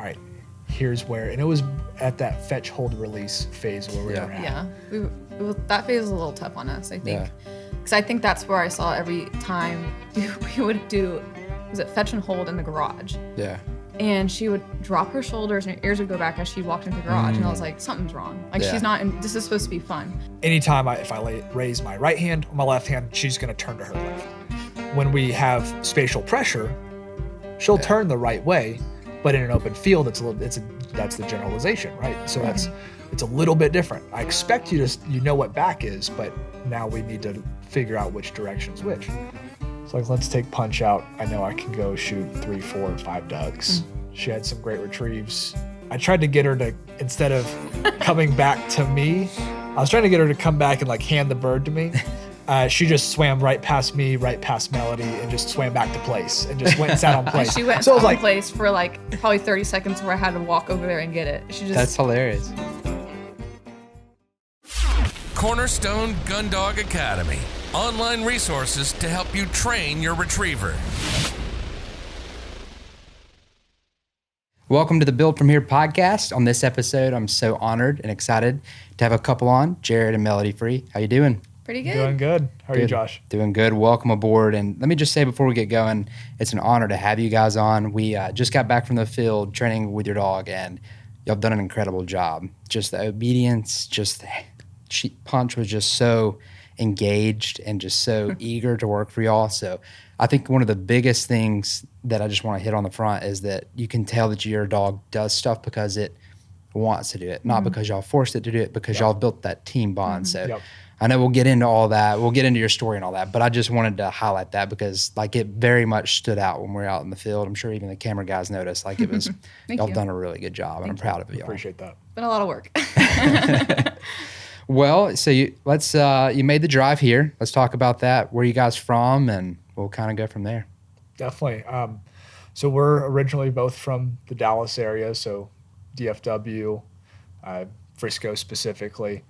all right, here's where, and it was at that fetch, hold, release phase where we were at. Yeah, that phase was a little tough on us, I think. Because I think that's where I saw every time we would do, was it fetch and hold in the garage? Yeah. And she would drop her shoulders and her ears would go back as she walked into the garage. And I was like, something's wrong. Like, she's not, this is supposed to be fun. Anytime if I raise my right hand or my left hand, she's going to turn to her left. When we have spatial pressure, she'll turn the right way, but in an open field, that's the generalization, right? So it's a little bit different. I expect you know what back is, but now we need to figure out which direction's which. So like, let's take punch out. I know I can go shoot 3, 4, 5 ducks. She had some great retrieves. I tried to get her to, instead of coming back to me, I was trying to get her to come back and like hand the bird to me. She just swam right past me, right past Melody, and just swam back to place and just went and sat on place. She went and sat on place for like probably 30 seconds where I had to walk over there and get it. That's hilarious. Cornerstone Gundog Academy. Online resources to help you train your retriever. Welcome to the Build From Here podcast. On this episode, I'm so honored and excited to have a couple on, Jarod and Melody Free. How you doing? Pretty good. Doing good. How are you, Josh? Doing good. Welcome aboard. And let me just say before we get going, it's an honor to have you guys on. We just got back from the field training with your dog, and y'all have done an incredible job. Just the obedience, Punch was just so engaged and just so eager to work for y'all. So I think one of the biggest things that I just want to hit on the front is that you can tell that your dog does stuff because it wants to do it, not because y'all forced it to do it, because y'all built that team bond. So I know we'll get into all that. We'll get into your story and all that, but I just wanted to highlight that because like it very much stood out when we were out in the field. I'm sure even the camera guys noticed, like it was, y'all done a really good job, and I'm proud of y'all. Appreciate that. Been a lot of work. Well, so you made the drive here. Let's talk about that. Where are you guys from? And we'll kind of go from there. Definitely. So we're originally both from the Dallas area, so DFW, Frisco specifically.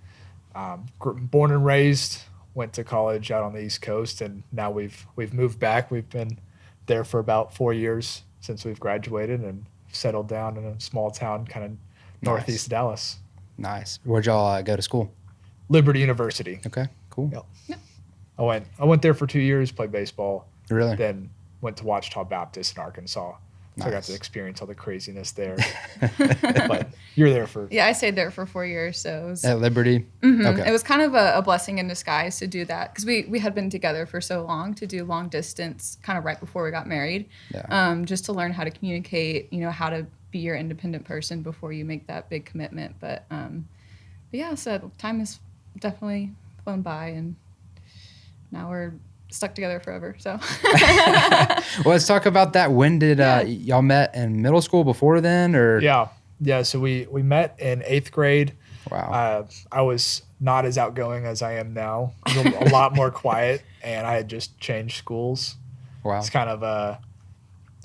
Born and raised, went to college out on the East Coast, and now we've moved back. We've been there for about 4 years since we've graduated and settled down in a small town kind of northeast Dallas. Nice. Where'd y'all go to school? Liberty University. Okay, cool. Yep. I went there for 2 years, played baseball. Really? Then went to Ouachita Baptist in Arkansas. Nice. So I got to experience all the craziness there. But you're there for... Yeah, I stayed there for 4 years. So it was... At Liberty? Okay. It was kind of a blessing in disguise to do that because we had been together for so long to do long distance kind of right before we got married. Yeah. Just to learn how to communicate, how to be your independent person before you make that big commitment. But yeah, so time has definitely flown by, and now we're stuck together forever. So well, let's talk about that. When did y'all met in middle school before then, or? Yeah. So we met in 8th grade. Wow. I was not as outgoing as I am now. I was a lot more quiet, and I had just changed schools. Wow. It's kind of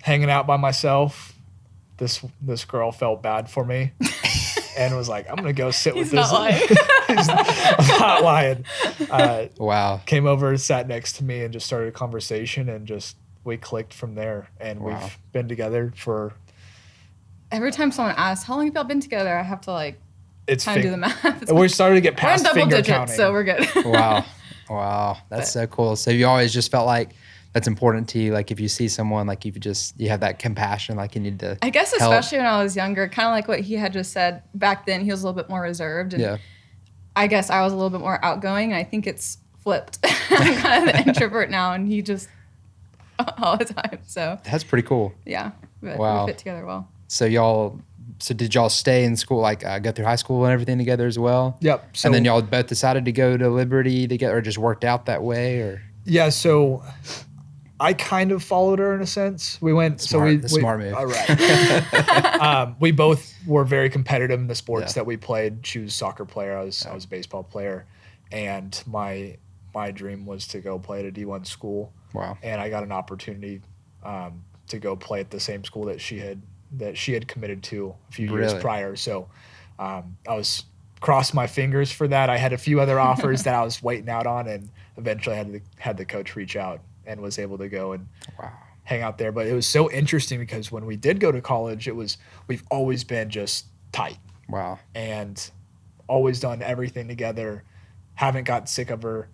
hanging out by myself. This girl felt bad for me and was like, I'm going to go sit with this. I'm not lying. Wow. Came over, sat next to me, and just started a conversation, and just we clicked from there. And we've been together for... Every time someone asks, how long have y'all been together? I have to kind of do the math. We're starting to get past finger digits, counting. So we're good. Wow. That's so cool. So you always just felt like that's important to you. Like if you see someone, like you have that compassion, like you need to I guess help. especially when I was younger, kind of like what he had just said back then, he was a little bit more reserved. And I guess I was a little bit more outgoing. And I think it's flipped. I'm kind of the introvert now, and he just all the time. So that's pretty cool. Yeah. But we fit together well. So did y'all stay in school, like go through high school and everything together as well? Yep. And then y'all both decided to go to Liberty together, or just worked out that way, or? Yeah. So I kind of followed her in a sense. We went. Smart move. All right. We both were very competitive in the sports that we played. She was a soccer player. I was a baseball player, and my dream was to go play at a D1 school. Wow. And I got an opportunity to go play at the same school that she had committed to a few years prior. So I was crossed my fingers for that. I had a few other offers that I was waiting out on, and eventually had the coach reach out and was able to go. And hang out there. But it was so interesting because when we did go to college, we've always been just tight. Wow. And always done everything together. Haven't gotten sick of her.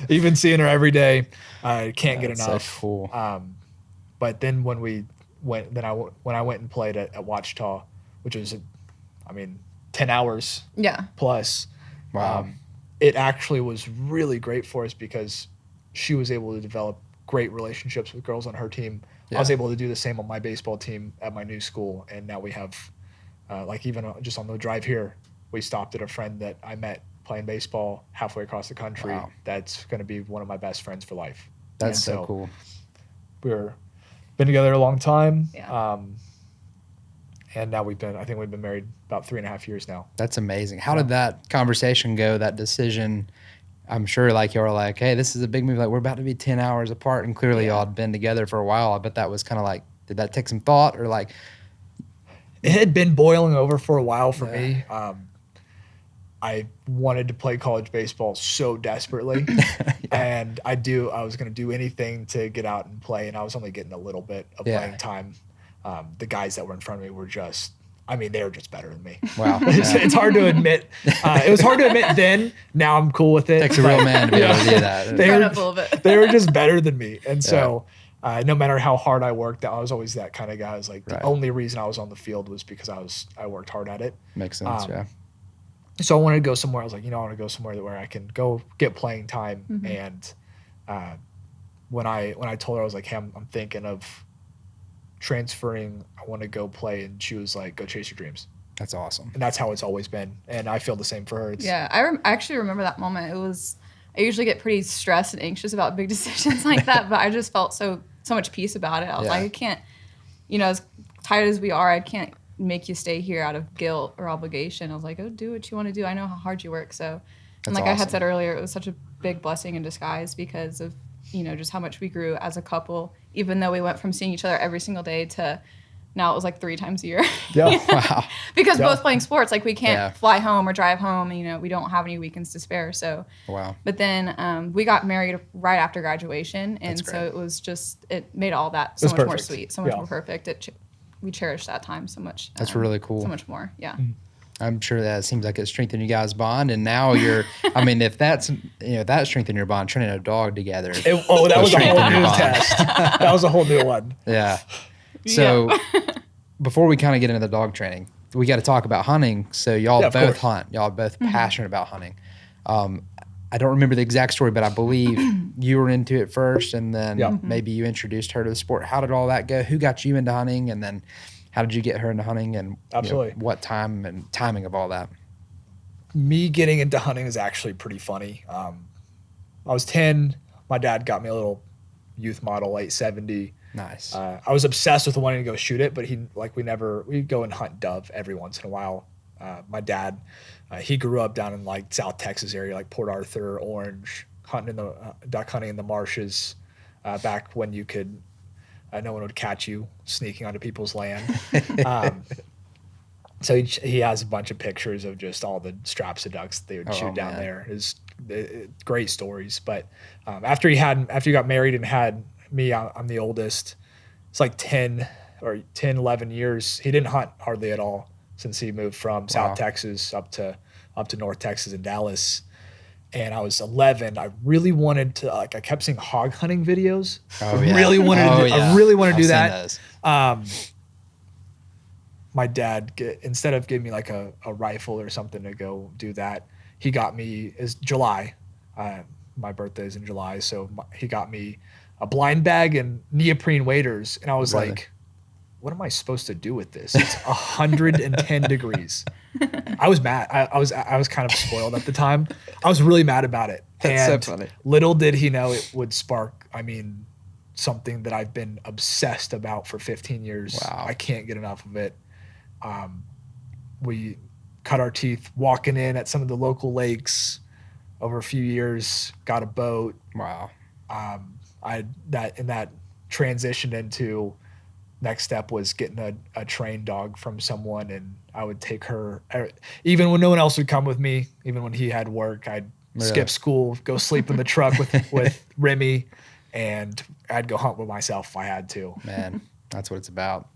Even seeing her every day, I can't get enough. So cool. But then when I went and played at Ouachita, which was, 10 hours plus. Wow. It actually was really great for us because she was able to develop great relationships with girls on her team. Yeah. I was able to do the same on my baseball team at my new school, and now we have, even just on the drive here, we stopped at a friend that I met playing baseball halfway across the country. Wow. That's going to be one of my best friends for life. That's so cool. We're been together a long time. Yeah. And now we've been married about 3.5 years now. That's amazing. How did that conversation go, that decision? I'm sure like y'all were like, hey, this is a big move. Like we're about to be 10 hours apart. And clearly y'all had been together for a while. I bet that was kind of like, did that take some thought or like? It had been boiling over for a while for me. I wanted to play college baseball so desperately. And I was going to do anything to get out and play. And I was only getting a little bit of playing time. The guys that were in front of me were just, they were just better than me. Wow. It's hard to admit. It was hard to admit then. Now I'm cool with it. Takes a real man to be able to do that. They were just better than me. And so no matter how hard I worked, I was always that kind of guy. I was like, the only reason I was on the field was because I worked hard at it. Makes sense, So I wanted to go somewhere. I was like, I want to go somewhere where I can go get playing time. Mm-hmm. And when I told her, I was like, hey, I'm thinking of transferring. I want to go play. And she was like, go chase your dreams. That's awesome. And that's how it's always been. And I feel the same for her. I actually remember that moment. I usually get pretty stressed and anxious about big decisions like that, but I just felt so much peace about it. I was like, I can't, as tired as we are, I can't make you stay here out of guilt or obligation. I was like, oh, do what you want to do. I know how hard you work. So, and like I had said earlier, it was such a big blessing in disguise because of, just how much we grew as a couple, even though we went from seeing each other every single day to now it was like 3 times a year. Yeah. Wow. Because both playing sports, like we can't fly home or drive home. We don't have any weekends to spare. So, wow. But then we got married right after graduation. And so it was just, it made all that so much more sweet, so much more perfect. We cherish that time so much. That's really cool. So much more. Yeah. I'm sure that seems like it strengthened you guys' bond. And now you're, if that's, that strengthened your bond, training a dog together. That was a whole new test. That was a whole new one. Yeah. So before we kind of get into the dog training, we got to talk about hunting. So y'all both hunt. Y'all are both passionate about hunting. I don't remember the exact story, but I believe you were into it first, and then maybe you introduced her to the sport. How did all that go? Who got you into hunting, and then how did you get her into hunting, and what time and timing of all that? Me getting into hunting is actually pretty funny. I was 10. My dad got me a little youth model 870. Nice. I was obsessed with wanting to go shoot it, but we'd go and hunt dove every once in a while. My dad, he grew up down in like South Texas area, like Port Arthur, Orange, duck hunting in the marshes, back when you could, no one would catch you sneaking onto people's land. So he has a bunch of pictures of just all the straps of ducks that they would shoot down there. It's great stories. But after he got married and had me, I'm the oldest. It's like 10, 11 years. He didn't hunt hardly at all since he moved from South Texas up to North Texas and Dallas. And I was 11. I really wanted to, I kept seeing hog hunting videos. Oh, yeah. I really wanted to do that. Those. My dad, instead of giving me like a rifle or something to go do that, he got me, is July. My birthday is in July. So he got me a blind bag and neoprene waders. And I was like, what am I supposed to do with this? It's 110 degrees. I was mad. I was kind of spoiled at the time. I was really mad about it. That's so funny. Little did he know it would spark, something that I've been obsessed about for 15 years. Wow. I can't get enough of it. We cut our teeth walking in at some of the local lakes over a few years, got a boat. Wow. That transitioned into, next step was getting a trained dog from someone, and I would take her even when no one else would come with me. Even when he had work, I'd skip school, go sleep in the truck with Remy, and I'd go hunt with myself if I had to. Man, that's what it's about.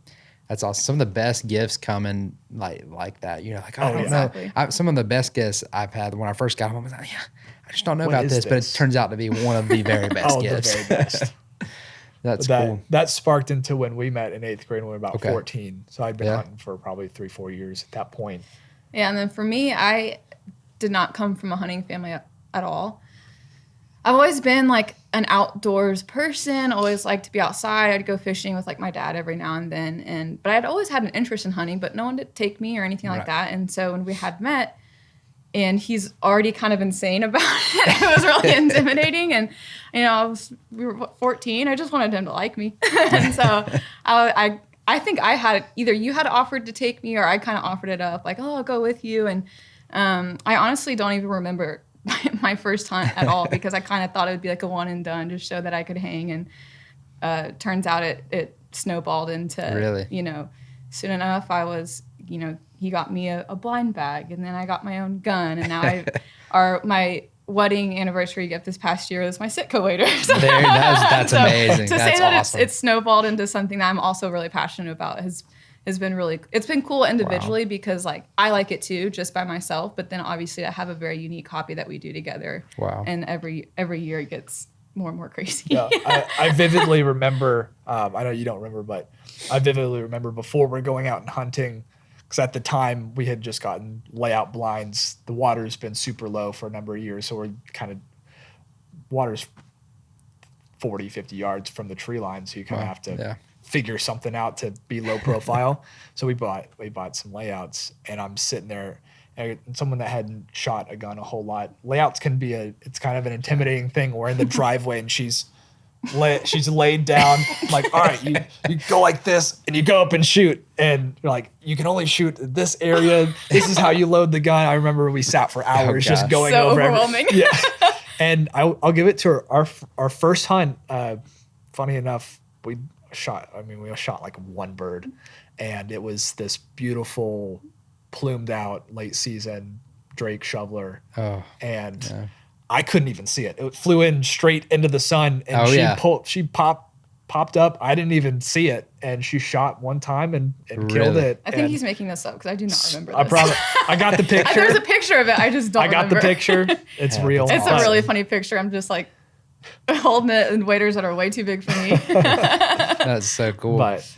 That's awesome. Some of the best gifts come in like that. You're like, I don't exactly. know. Some of the best gifts I've had when I first got home, I was like, yeah, I just don't know What about is this, but it this? turns out to be one of the very best gifts. The very best. That's But cool. that sparked into when we met in 8th grade when we were about Okay. 14. So I'd been Yeah. hunting for probably 3-4 years at that point. Yeah, and then for me, I did not come from a hunting family at all. I've always been like an outdoors person, always liked to be outside. I'd go fishing with like my dad every now and then. But I'd always had an interest in hunting, but no one did take me or anything like that. And so when we had met, and he's already kind of insane about it, it was really intimidating. And, you know, we were 14. I just wanted him to like me. And so I think I had either you had offered to take me or I kind of offered it up like, oh, I'll go with you. And I honestly don't even remember my first hunt at all because I kind of thought it would be like a one and done, just show that I could hang. And turns out it snowballed into, Really? you know, soon enough I was, you know, he got me a blind bag and then I got my own gun. And now my wedding anniversary gift this past year was my Sitka waders. That's amazing. To That's say that awesome. it's snowballed into something that I'm also really passionate about has been it's been cool individually because like I like it too just by myself, but then obviously I have a very unique hobby that we do together. Wow. And every year it gets more and more crazy. Yeah, I vividly remember, I know you don't remember, but I vividly remember before we're going out and hunting, because at the time we had just gotten layout blinds. The water's been super low for a number of years, so we're kind of, water's 40, 50 yards from the tree line, so you kind of have to figure something out to be low profile. So we bought some layouts, and I'm sitting there, and someone that hadn't shot a gun a whole lot. Layouts can be it's kind of an intimidating thing. We're in the driveway, and she's laid down. I'm like, all right, you go like this, and you go up and shoot. And you're like, you can only shoot this area. This is how you load the gun. I remember we sat for hours just going so over overwhelming. Yeah. And I'll give it to her. Our first hunt, funny enough, we shot like one bird, and it was this beautiful plumed out late season Drake shoveler. Oh, and yeah. I couldn't even see it. It flew in straight into the sun, and she popped up. I didn't even see it, and she shot one time and killed it. I think he's making this up because I do not remember this. I got the picture. There's a picture of it. I just don't remember. I got the picture. It's real. It's a really funny picture. I'm just like holding it in waders that are way too big for me. That's so cool. But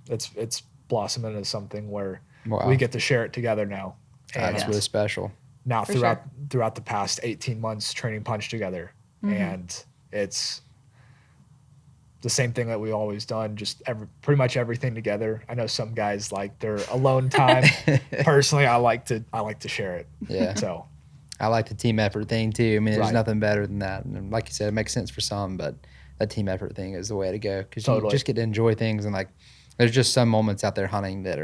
it's blossomed into something where we get to share it together now. And That's really special. now For throughout the past 18 months training punch together. And it's the same thing that we've always done, just pretty much everything together. I know some guys like their alone time. Personally, I like to share it. Yeah. So I like the team effort thing too. I mean, there's Right. nothing better than that. And like you said, it makes sense for some, but that team effort thing is the way to go because you Totally. just get to enjoy things. And like, there's just some moments out there hunting that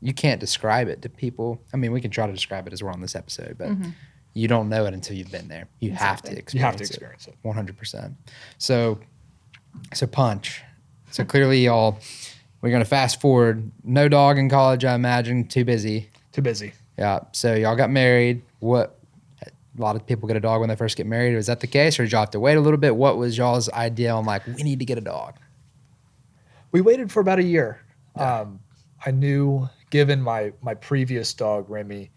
you can't describe it to people. I mean, we can try to describe it as we're on this episode, but you don't know it until you've been there. You have to experience it. 100%. So punch. So clearly y'all, we're going to fast forward. No dog in college, I imagine. Too busy. Yeah. So y'all got married. A lot of people get a dog when they first get married. Was that the case, or did y'all have to wait a little bit? What was y'all's idea on like, we need to get a dog? We waited for about a year. Yeah. I knew, given my previous dog, Remy,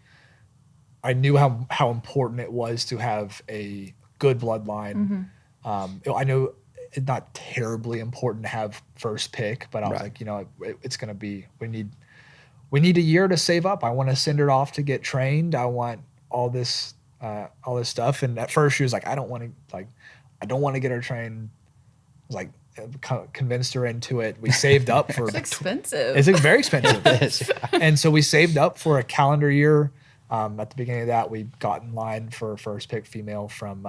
I knew how important it was to have a good bloodline. I know it's not terribly important to have first pick, but I was like, it's going to be, we need a year to save up. I want to send her off to get trained. I want all this stuff. And at first she was like, I don't want to get her trained. I was like, convinced her into it. We saved up for It's expensive. It's very expensive. And so we saved up for a calendar year. At the beginning of that, we got in line for first pick female from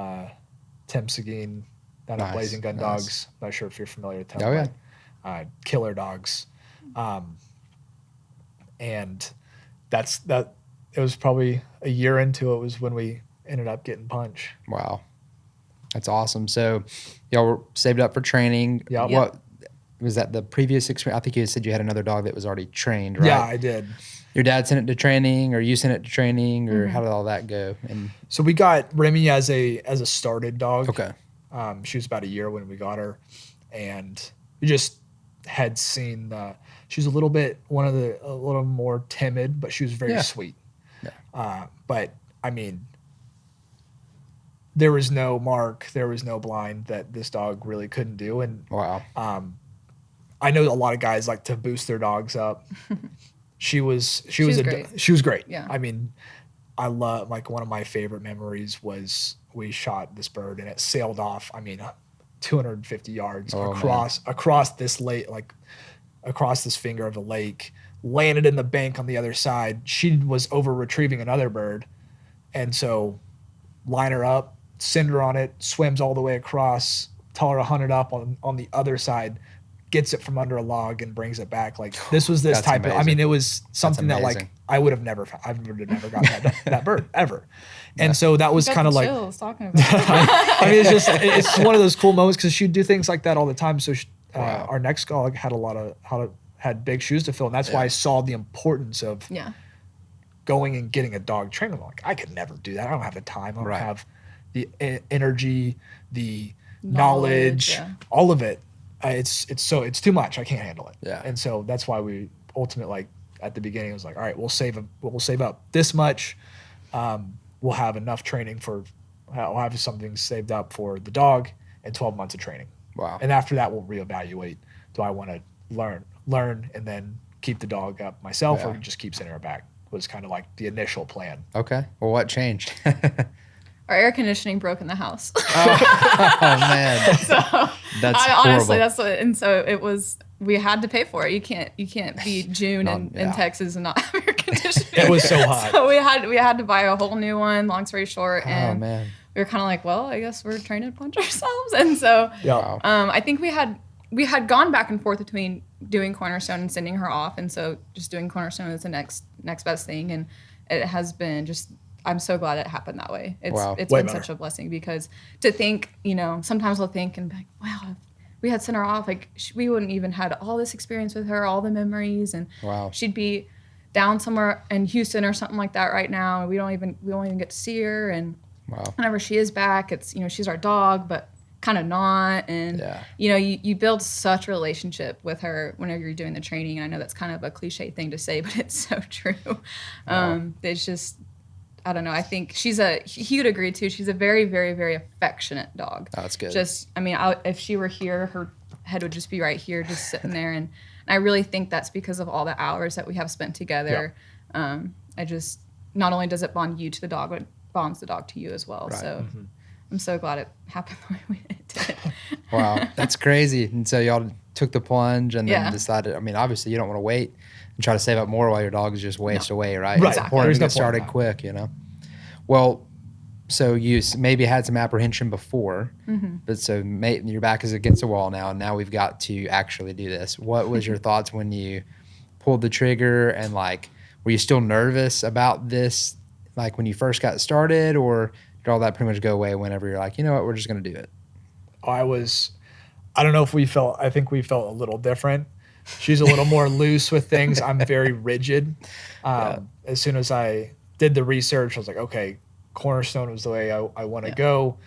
Tim Seguin down at Blazing Gun Dogs. Not sure if you're familiar with him. Oh, yeah. But, killer dogs. And it was probably a year into it was when we ended up getting punch. Wow. That's awesome. So y'all were saved up for training. Yep. What was that, the previous experience? I think you said you had another dog that was already trained, right? Yeah, I did. Your dad sent it to training, or you sent it to training, or how did all that go? And So we got Remy as a started dog. okay. She was about a year when we got her, and we just had seen she was a little more timid, but she was very sweet. Yeah. But I mean, there was no mark, there was no blind that this dog really couldn't do. And Wow. I know a lot of guys like to boost their dogs up. She was great. She was great. Yeah. I mean, I love, like, one of my favorite memories was we shot this bird and it sailed off. I mean, 250 yards across this lake, like across this finger of the lake, landed in the bank on the other side. She was over retrieving another bird, and so line her up, send her on it, swims all the way across, tell her to hunt it up on the other side, gets it from under a log and brings it back. Like, this was this That's type amazing. of, I mean, it was something that, like, amazing. I would have never gotten that bird ever. And so that was kind of like, chills talking about it. I mean, it's one of those cool moments because she'd do things like that all the time. So Wow. our next dog had big shoes to fill, and that's why I saw the importance of Yeah. going and getting a dog trained. I'm like, I could never do that. I don't have the time. I don't Right. have the energy, the knowledge, yeah. all of it. It's too much. I can't handle it. Yeah. And so that's why we ultimately, like, at the beginning, it was like, all right, we'll save up this much. We'll have enough training we'll have something saved up for the dog and 12 months of training. Wow. And after that, we'll reevaluate. Do I want to learn and then keep the dog up myself, or Yeah. just keep sending her back? Was kind of like the initial plan. Okay. Well, what changed? Our air conditioning broke in the house. Oh man. So That's honestly, horrible. that's what, and so it was. We had to pay for it. You can't be June in Yeah. Texas and not have air conditioning. It was so hot. So we had to buy a whole new one. Long story short, Oh and man. we were kind of like, well, I guess we're trying to punch ourselves. And so Yeah. Wow. I think we had gone back and forth between doing Cornerstone and sending her off, and so just doing Cornerstone is the next best thing, and it has been just. I'm so glad it happened that way. It's Wow. it's Way been better. such a blessing, because to think, sometimes I'll think and be like, wow, if we had sent her off, like, we wouldn't even had all this experience with her, all the memories, and Wow. she'd be down somewhere in Houston or something like that right now, and we won't even get to see her. And Wow. whenever she is back, it's she's our dog, but kind of not. And Yeah. you build such a relationship with her whenever you're doing the training. I know that's kind of a cliche thing to say, but it's so true. It's just, I don't know. I think he would agree too. She's a very, very, very affectionate dog. Oh, that's good. Just, I mean, if she were here, her head would just be right here, just sitting there. And I really think that's because of all the hours that we have spent together. I just, not only does it bond you to the dog, but it bonds the dog to you as well. Right. So I'm so glad it happened the way it did. Wow. That's crazy. And so y'all took the plunge and then Yeah. decided, I mean, obviously you don't want to wait and try to save up more while your dog is just waste away, right? Right. It's Exactly. important There's to no get started point. quick, Well, so you maybe had some apprehension before, but so your back is against the wall now, and now we've got to actually do this. What was your thoughts when you pulled the trigger, and, like, were you still nervous about this, like, when you first got started, or did all that pretty much go away whenever you're like, you know what, we're just going to do it? I don't know if I think we felt a little different. She's a little more loose with things. I'm very rigid. As soon as I did the research, I was like, okay, Cornerstone was the way I want to go.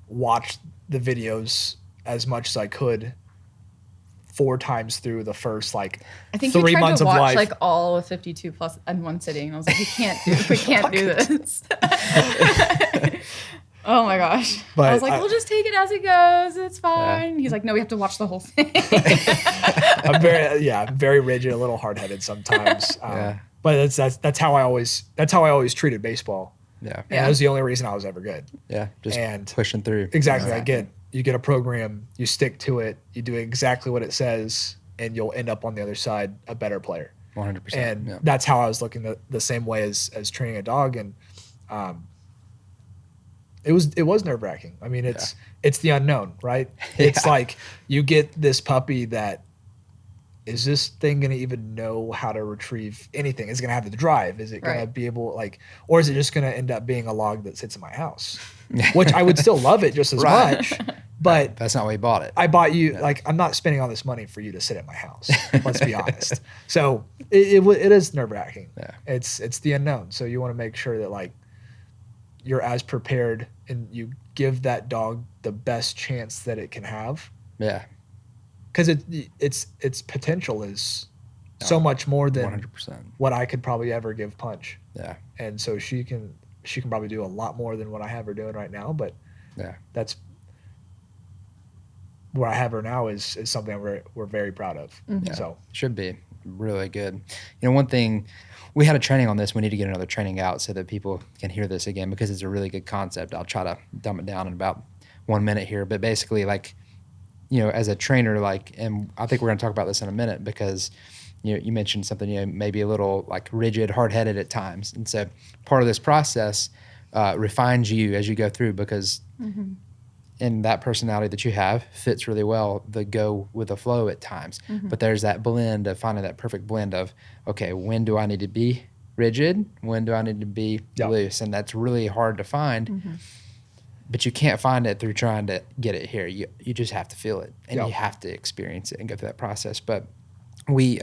Watch the videos as much as I could 4 times through the first, like, I think 3 you tried months to of watch life. like all of 52 plus in one sitting. And I was like, we can't do this. Oh my gosh. But I was like, we'll just take it as it goes. It's fine. Yeah. He's like, no, we have to watch the whole thing. I'm very rigid, a little hard headed sometimes. Yeah. But that's how I always treated baseball. Yeah. And that was the only reason I was ever good. Yeah. Just And pushing through. Exactly. You get a program, you stick to it, you do exactly what it says, and you'll end up on the other side a better player. 100%. And yeah. that's how I was looking the same way as training a dog. And it was nerve wracking. I mean, it's the unknown, right? It's like you get this puppy that, is this thing going to even know how to retrieve anything? Is it going to have the drive? Is it going to be able, like, or is it just going to end up being a log that sits in my house? Which I would still love it just as much, but That's not why you bought it. I bought you, like, I'm not spending all this money for you to sit at my house. Let's be honest. So it is nerve wracking. Yeah. It's the unknown. So you want to make sure that, like, you're as prepared and give that dog the best chance that it can have. Yeah. Because its potential is so much more than 100%. what I could probably ever give Punch. Yeah. And so she can probably do a lot more than what I have her doing right now. But Yeah. that's where I have her now is something we're very proud of. Mm-hmm. Yeah. So Should be really good. One thing, we had a training on this. We need to get another training out so that people can hear this again because it's a really good concept. I'll try to dumb it down in about 1 minute here. But basically, like, as a trainer, like, and I think we're going to talk about this in a minute because, you mentioned something, maybe a little like rigid, hard-headed at times. And so part of this process refines you as you go through because in that personality that you have fits really well the go with the flow at times. But there's that blend of finding that perfect blend of, okay, when do I need to be rigid? When do I need to be loose? And that's really hard to find. But you can't find it through trying to get it here. You just have to feel it, and you have to experience it and go through that process. But we,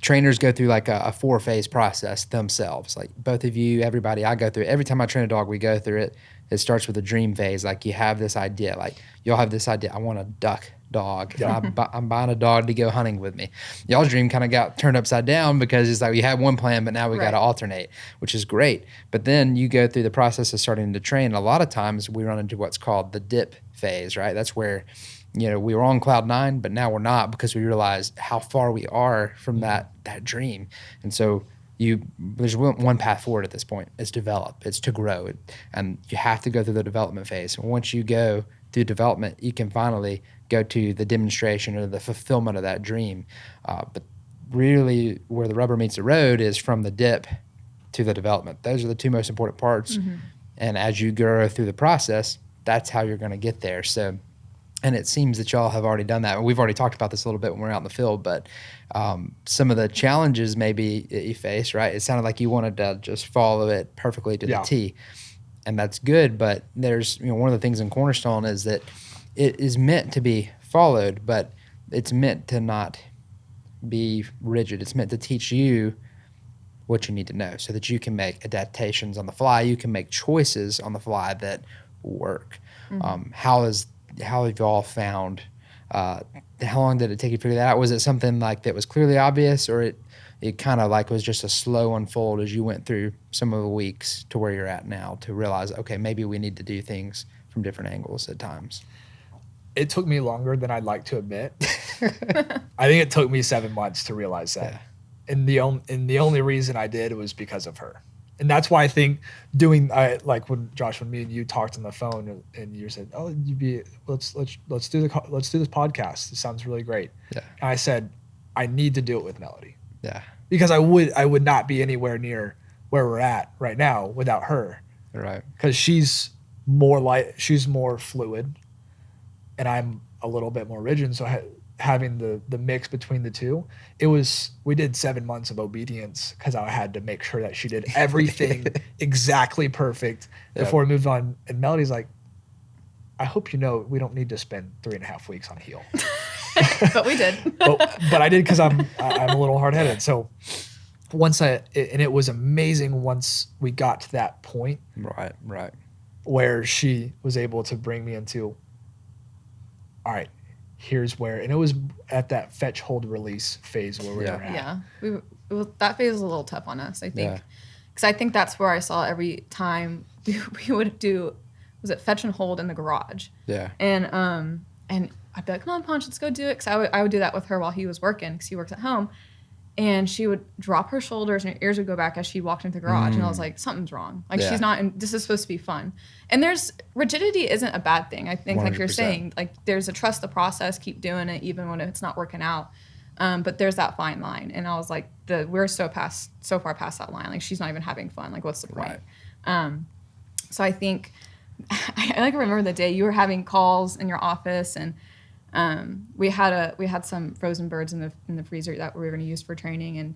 trainers go through like a 4-phase process themselves. Like both of you, everybody, I go through it. Every time I train a dog, we go through it. It starts with a dream phase. Like you have this idea, like you'll have this idea, I want a duck dog. And I'm buying a dog to go hunting with me. Y'all's dream kind of got turned upside down because it's like you had one plan, but now we got to alternate, which is great. But then you go through the process of starting to train. And a lot of times we run into what's called the dip phase, right? That's where, we were on cloud 9, but now we're not because we realize how far we are from that dream. And so there's one path forward at this point. It's develop. It's to grow. And you have to go through the development phase. And once you go through development, you can finally go to the demonstration or the fulfillment of that dream. But really where the rubber meets the road is from the dip to the development. Those are the two most important parts. And as you grow through the process, that's how you're going to get there. So, and it seems that y'all have already done that. We've already talked about this a little bit when we're out in the field, but some of the challenges maybe that you face, right? It sounded like you wanted to just follow it perfectly to the T, and that's good. But there's, one of the things in Cornerstone is that it is meant to be followed, but it's meant to not be rigid. It's meant to teach you what you need to know so that you can make adaptations on the fly. You can make choices on the fly that work. How have you all found, how long did it take you to figure that out? Was it something like that was clearly obvious, or it kind of like was just a slow unfold as you went through some of the weeks to where you're at now to realize, okay, maybe we need to do things from different angles at times? It took me longer than I'd like to admit. I think it took me 7 months to realize that. Yeah. And the only reason I did was because of her. And that's why I think like when Josh, when me and you talked on the phone, and you said, "Oh, let's do this podcast. It sounds really great." Yeah. And I said, "I need to do it with Melody." Yeah. Because I would not be anywhere near where we're at right now without her. Right. Because she's more fluid, and I'm a little bit more rigid. So having the mix between the two, we did 7 months of obedience because I had to make sure that she did everything exactly perfect before we moved on. And Melody's like, I hope we don't need to spend 3.5 weeks on heel. But we did. but I did because I'm a little hard-headed. So it was amazing once we got to that point. Right. Where she was able to bring me into, all right, here's where, and it was at that fetch, hold, release phase where we were at. Yeah, that phase was a little tough on us, I think, because I think that's where I saw every time we would do, was it fetch and hold in the garage? Yeah. And I'd be like, come on, Punch, let's go do it, because I would do that with her while he was working, because he works at home, and she would drop her shoulders and her ears would go back as she walked into the garage, and I was like, something's wrong. Like she's not, this is supposed to be fun. And rigidity isn't a bad thing. I think 100%. Like you're saying, like there's a trust the process, keep doing it even when it's not working out. But there's that fine line. And I was like, we're so far past that line. Like she's not even having fun. Like what's the point? Right. So I think, I remember the day you were having calls in your office, and we had some frozen birds in the freezer that we were going to use for training, and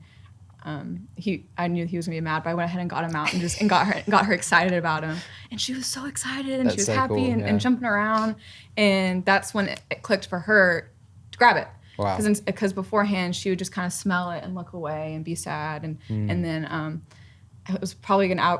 I knew he was gonna be mad, but I went ahead and got him out and got her excited about him, and she was so excited, and she was so happy, cool, and jumping around, and that's when it clicked for her to grab it. Wow. Because beforehand she would just kind of smell it and look away and be sad, and then it was probably an hour.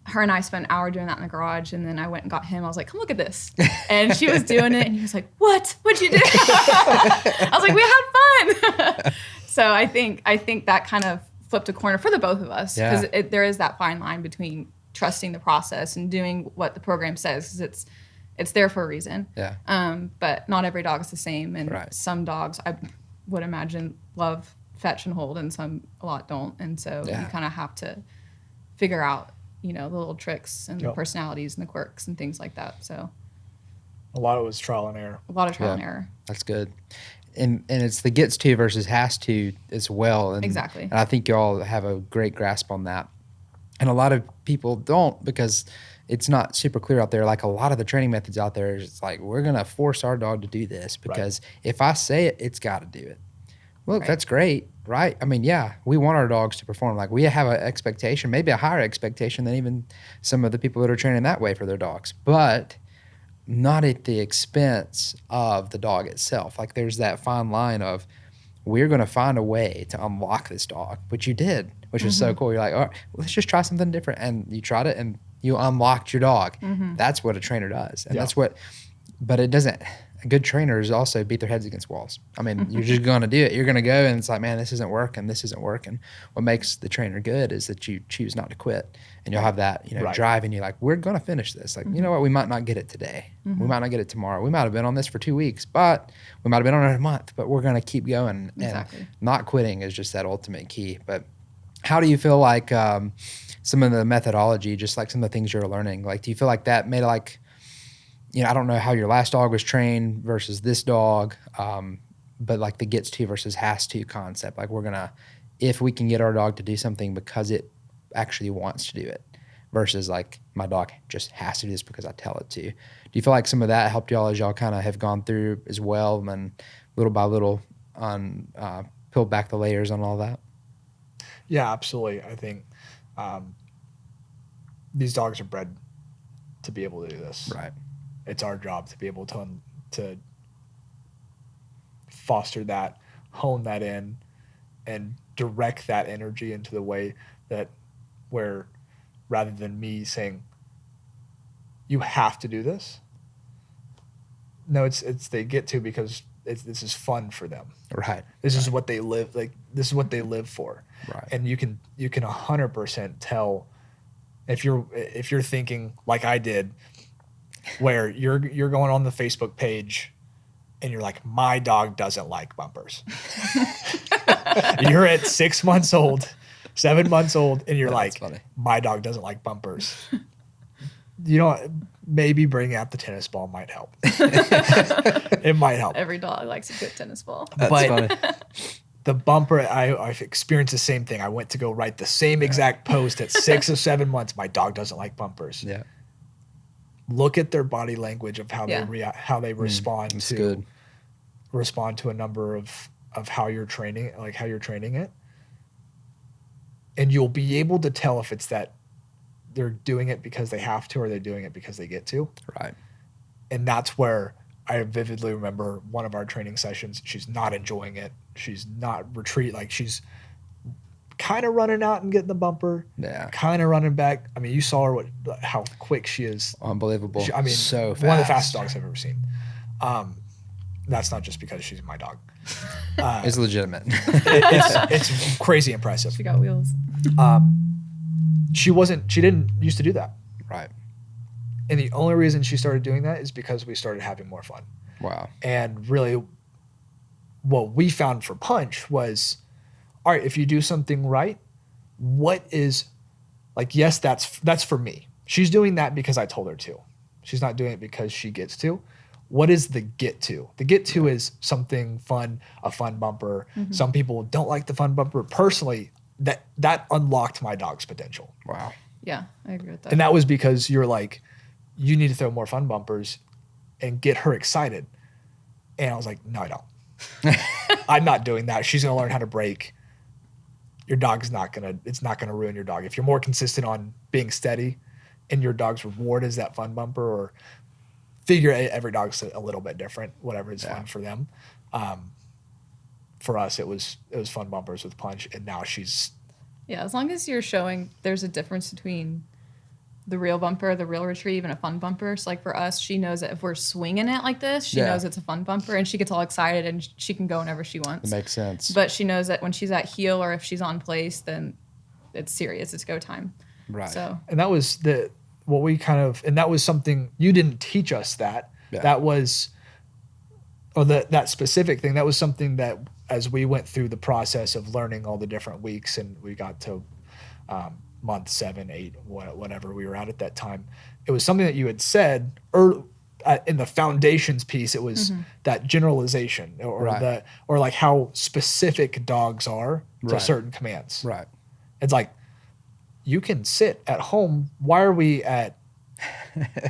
her and I spent an hour doing that in the garage, and then I went and got him. I was like, come look at this. And she was doing it, and he was like, what? What'd you do? I was like, we had fun. So I think that kind of flipped a corner for the both of us, because there is that fine line between trusting the process and doing what the program says, because it's there for a reason. Yeah. But not every dog is the same, and some dogs, I would imagine, love fetch and hold, and some a lot don't. And so you kind of have to figure out, the little tricks and the personalities and the quirks and things like that. So a lot of it was trial and error. A lot of trial and error. That's good. And it's the gets to versus has to as well. And, exactly. And I think y'all have a great grasp on that. And a lot of people don't, because it's not super clear out there. Like a lot of the training methods out there, it's like, we're going to force our dog to do this because if I say it, it's got to do it. Well, that's great, right? I mean, yeah, we want our dogs to perform. Like we have an expectation, maybe a higher expectation than even some of the people that are training that way for their dogs, but not at the expense of the dog itself. Like there's that fine line of, we're going to find a way to unlock this dog, which you did, which is so cool. You're like, all right, let's just try something different. And you tried it and you unlocked your dog. That's what a trainer does. And that's what, but it doesn't, good trainers also beat their heads against walls. I mean, you're just going to do it. You're going to go and it's like, man, this isn't working. This isn't working. What makes the trainer good is that you choose not to quit, and you'll have that, drive, and you're like, we're going to finish this. Like, you know what? We might not get it today. We might not get it tomorrow. We might have been on this for 2 weeks, but we might have been on it a month, but we're going to keep going. Exactly. And not quitting is just that ultimate key. But how do you feel like some of the methodology, just like some of the things you're learning, like, do you feel like that made like, I don't know how your last dog was trained versus this dog, but like the gets to versus has to concept. Like if we can get our dog to do something because it actually wants to do it versus like my dog just has to do this because I tell it to. Do you feel like some of that helped y'all as y'all kind of have gone through as well and little by little peeled back the layers on all that? Yeah, absolutely. I think these dogs are bred to be able to do this. Right. It's our job to be able to foster that, hone that in, and direct that energy into the way that where rather than me saying, you have to do this. No, it's they get to because this is fun for them. Right. This is what they live, like this is what they live for. Right. And you can 100% tell if you're thinking like I did, where you're going on the Facebook page and you're like, my dog doesn't like bumpers. You're at 6 months old, 7 months old, and you're like, funny. My dog doesn't like bumpers. Maybe bringing out the tennis ball might help. It might help. Every dog likes a good tennis ball. That's funny. The bumper, I've experienced the same thing. I went to go write the same exact post at 6 or 7 months. My dog doesn't like bumpers. Yeah. Look at their body language of how they react, how they respond to a number of how you're training, like how you're training it. And you'll be able to tell if it's that they're doing it because they have to or they're doing it because they get to. Right. And that's where I vividly remember one of our training sessions. She's not enjoying it. She's not like she's kind of running out and getting the bumper. Yeah. Kind of running back. I mean, you saw her how quick she is. Unbelievable. So fast. One of the fastest dogs I've ever seen. That's not just because she's my dog. It's legitimate. It's crazy impressive. She got wheels. She didn't used to do that. Right. And the only reason she started doing that is because we started having more fun. Wow. And really what we found for Punch was, all right, if you do something right, what is like, yes, that's for me. She's doing that because I told her to. She's not doing it because she gets to. What is the get to? The get to is something fun, a fun bumper. Mm-hmm. Some people don't like the fun bumper. Personally, that unlocked my dog's potential. Wow. Yeah, I agree with that. And that was because you're like, you need to throw more fun bumpers and get her excited. And I was like, no, I don't. I'm not doing that. She's going to learn how to break. Your dog's it's not going to ruin your dog. If you're more consistent on being steady and your dog's reward is that fun bumper, or figure every dog's a little bit different, whatever is fun for them. For us, it was fun bumpers with Punch, and now she's... Yeah, as long as you're showing there's a difference between the real bumper, the real retrieve, and a fun bumper. So like for us, she knows that if we're swinging it like this, she knows it's a fun bumper, and she gets all excited and she can go whenever she wants. That makes sense. But she knows that when she's at heel or if she's on place, then it's serious. It's go time. Right. So And that was what we kind of, and that was something you didn't teach us that. Yeah. That was, or that specific thing, that was something that as we went through the process of learning all the different weeks and we got to month 7, 8, whatever we were at that time, it was something that you had said in the foundations piece. It was that generalization or or like how specific dogs are to certain commands. Right. It's like, you can sit at home. Why are we at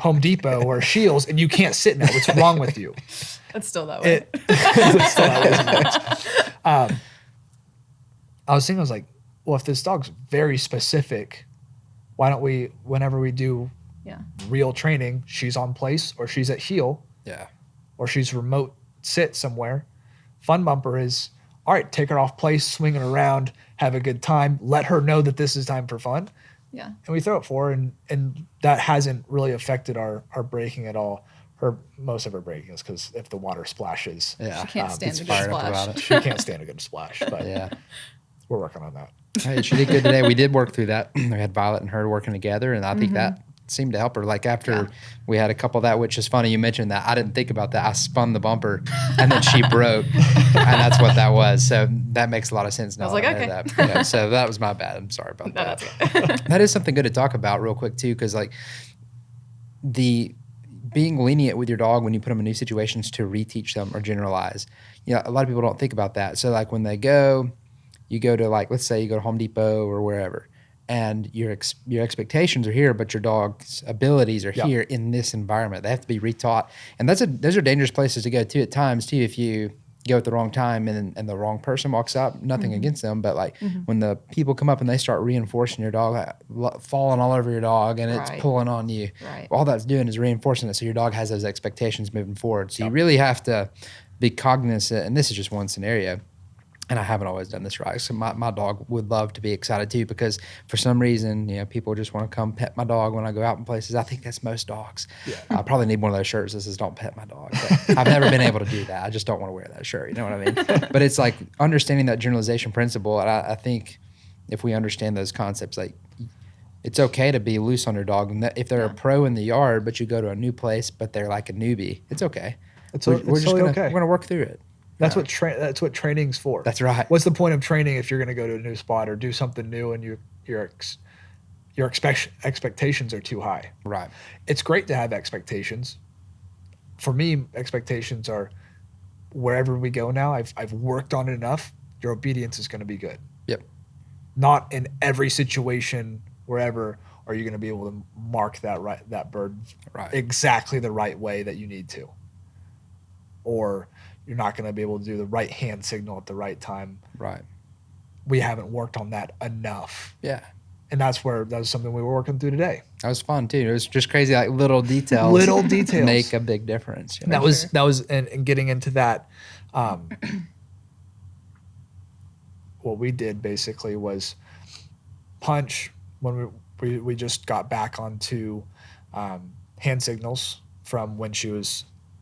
Home Depot or Shields and you can't sit now? What's wrong with you? it's still that way. I was thinking, I was like, well, if this dog's very specific, why don't we, whenever we do real training, she's on place or she's at heel or she's remote sit somewhere. Fun bumper is, all right, take her off place, swing it around, have a good time, let her know that this is time for fun. Yeah. And we throw it for her, and that hasn't really affected our braking at all. Most of her braking is because if the water splashes, She can't stand a good fired up splash. about it. she can't stand a good splash. But Yeah. we're working on that. Hey, she did good today. We did work through that. We had Violet and her working together, and I think that seemed to help her. Like after we had a couple of that, which is funny you mentioned that. I didn't think about that. I spun the bumper, and then she broke, and that's what that was. So that makes a lot of sense now. I was like, that okay. That. Yeah, so that was my bad. I'm sorry about that. That's okay. That is something good to talk about real quick too, because like the being lenient with your dog when you put them in new situations to reteach them or generalize. You know, a lot of people don't think about that. So like when they go, you go to like, let's say you go to Home Depot or wherever, and your expectations are here, but your dog's abilities are here in this environment. They have to be retaught, and those are dangerous places to go to at times too. If you go at the wrong time and the wrong person walks up, nothing against them, but like when the people come up and they start reinforcing your dog, falling all over your dog, and it's pulling on you, all that's doing is reinforcing it. So your dog has those expectations moving forward. So you really have to be cognizant, and this is just one scenario. And I haven't always done this right. So my dog would love to be excited too, because for some reason, you know, people just want to come pet my dog when I go out in places. I think that's most dogs. Yeah. I probably need one of those shirts that says "Don't pet my dog." But I've never been able to do that. I just don't want to wear that shirt. You know what I mean? But it's like understanding that generalization principle. And I think if we understand those concepts, like it's okay to be loose on your dog. And if they're a pro in the yard, but you go to a new place, but they're like a newbie, it's okay. We're gonna work through it. That's what training's for. That's right. What's the point of training if you're going to go to a new spot or do something new and your expectations are too high? Right. It's great to have expectations. For me, expectations are wherever we go now. I've worked on it enough. Your obedience is going to be good. Yep. Not in every situation, wherever, are you going to be able to mark that bird exactly the right way that you need to, or you're not going to be able to do the right hand signal at the right time. Right. We haven't worked on that enough. Yeah. And that was something we were working through today. That was fun too. It was just crazy, like little details. Make a big difference. You know? That was, and getting into that. What we did basically was punch when we just got back onto hand signals from when